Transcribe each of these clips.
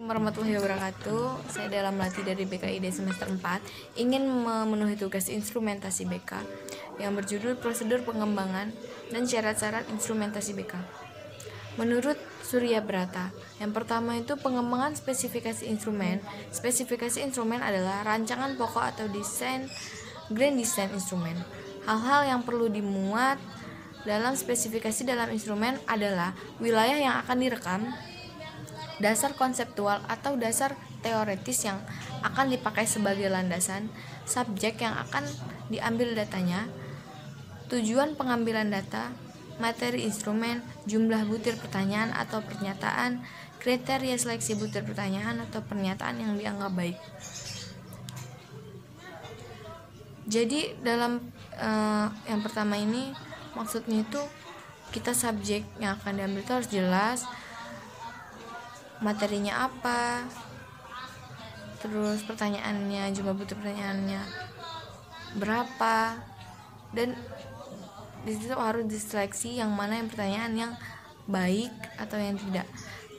warahmatullahi wabarakatuh. Saya dalam latih dari BKID semester 4 ingin memenuhi tugas instrumentasi BK yang berjudul prosedur pengembangan dan syarat-syarat instrumentasi BK. Menurut Surya Brata, yang pertama itu pengembangan spesifikasi instrumen. Spesifikasi instrumen adalah rancangan pokok atau desain grand design instrumen. Hal-hal yang perlu dimuat dalam spesifikasi dalam instrumen adalah wilayah yang akan direkam, dasar konseptual atau dasar teoritis yang akan dipakai sebagai landasan, subjek yang akan diambil datanya, tujuan pengambilan data, materi instrumen, jumlah butir pertanyaan atau pernyataan, kriteria seleksi butir pertanyaan atau pernyataan yang dianggap baik. Jadi dalam yang pertama ini maksudnya itu kita subjek yang akan diambil itu harus jelas, materinya apa, terus pertanyaannya, jumlah butir pertanyaannya berapa, dan disitu harus diseleksi yang mana yang pertanyaan yang baik atau yang tidak.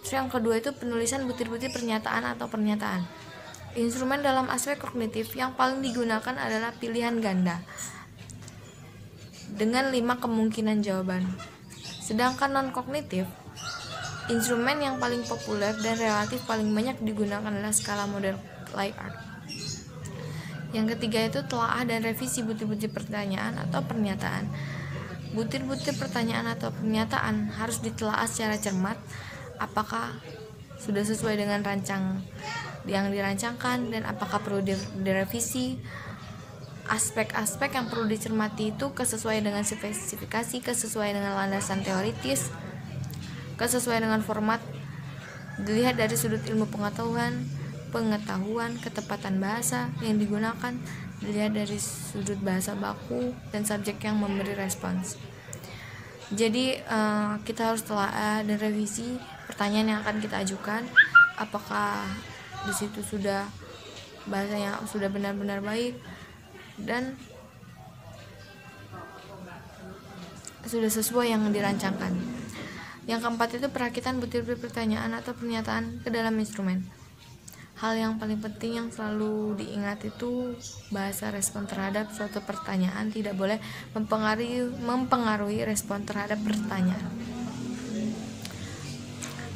Terus yang kedua itu penulisan butir-butir pernyataan atau pernyataan. Instrumen dalam aspek kognitif yang paling digunakan adalah pilihan ganda dengan 5 kemungkinan jawaban. Sedangkan non-kognitif, instrumen yang paling populer dan relatif paling banyak digunakan adalah skala model Likert. Yang ketiga itu telaah dan revisi butir-butir pertanyaan atau pernyataan. Butir-butir pertanyaan atau pernyataan harus ditelaah secara cermat apakah sudah sesuai dengan rancang yang dirancangkan dan apakah perlu direvisi. Aspek-aspek yang perlu dicermati itu kesesuaian dengan spesifikasi, kesesuaian dengan landasan teoritis, kesesuaian dengan format, dilihat dari sudut ilmu pengetahuan, ketepatan bahasa yang digunakan, dilihat dari sudut bahasa baku dan subjek yang memberi respons. Jadi kita harus telaah dan revisi pertanyaan yang akan kita ajukan, apakah di situ sudah bahasanya sudah benar-benar baik dan sudah sesuai yang dirancangkan. Yang keempat itu perakitan butir-butir pertanyaan atau pernyataan ke dalam instrumen. Hal yang paling penting yang selalu diingat itu bahasa respon terhadap suatu pertanyaan tidak boleh mempengaruhi respon terhadap pertanyaan.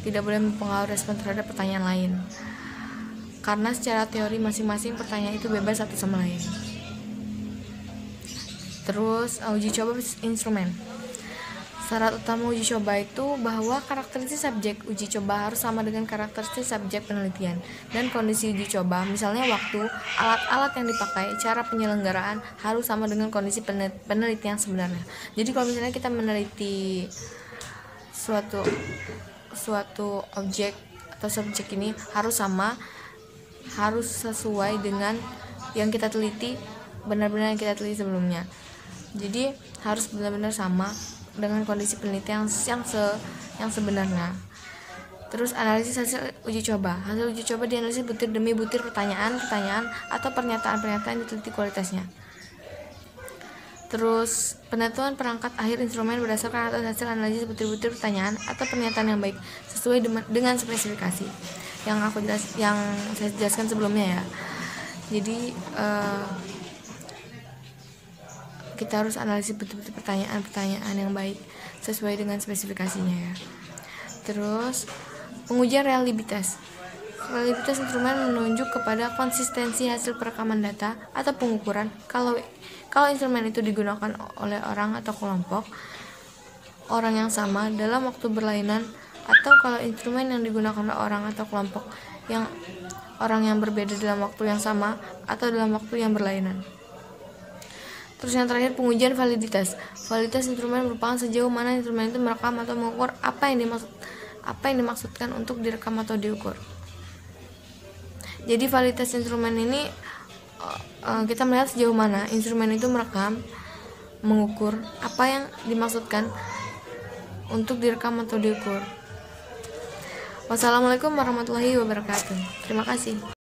Tidak boleh mempengaruhi respon terhadap pertanyaan lain. Karena secara teori masing-masing pertanyaan itu bebas satu sama lain. Terus uji coba instrumen. Syarat utama uji coba itu bahwa karakteristik subjek uji coba harus sama dengan karakteristik subjek penelitian dan kondisi uji coba, misalnya waktu, alat-alat yang dipakai, cara penyelenggaraan harus sama dengan kondisi penelitian sebenarnya. Jadi kalau misalnya kita meneliti suatu objek atau subjek ini harus sama, harus sesuai dengan yang kita teliti, benar-benar yang kita teliti sebelumnya. Jadi harus benar-benar sama dengan kondisi penelitian yang sebenarnya. Terus analisis hasil uji coba. Hasil uji coba dianalisis butir demi butir pertanyaan atau pernyataan-pernyataan yang diteliti kualitasnya. Terus penentuan perangkat akhir instrumen berdasarkan atas hasil analisis butir-butir pertanyaan atau pernyataan yang baik sesuai dengan spesifikasi yang saya jelaskan sebelumnya ya. Jadi kita harus analisis betul-betul pertanyaan yang baik sesuai dengan spesifikasinya ya. Terus pengujian reliabilitas. Reliabilitas instrumen menunjuk kepada konsistensi hasil perekaman data atau pengukuran kalau instrumen itu digunakan oleh orang atau kelompok orang yang sama dalam waktu berlainan, atau kalau instrumen yang digunakan oleh orang atau kelompok orang yang berbeda dalam waktu yang sama atau dalam waktu yang berlainan. Terus yang terakhir pengujian validitas. Validitas instrumen merupakan sejauh mana instrumen itu merekam atau mengukur apa yang dimaksudkan untuk direkam atau diukur. Jadi validitas instrumen ini kita melihat sejauh mana instrumen itu merekam, mengukur apa yang dimaksudkan untuk direkam atau diukur. Wassalamualaikum warahmatullahi wabarakatuh. Terima kasih.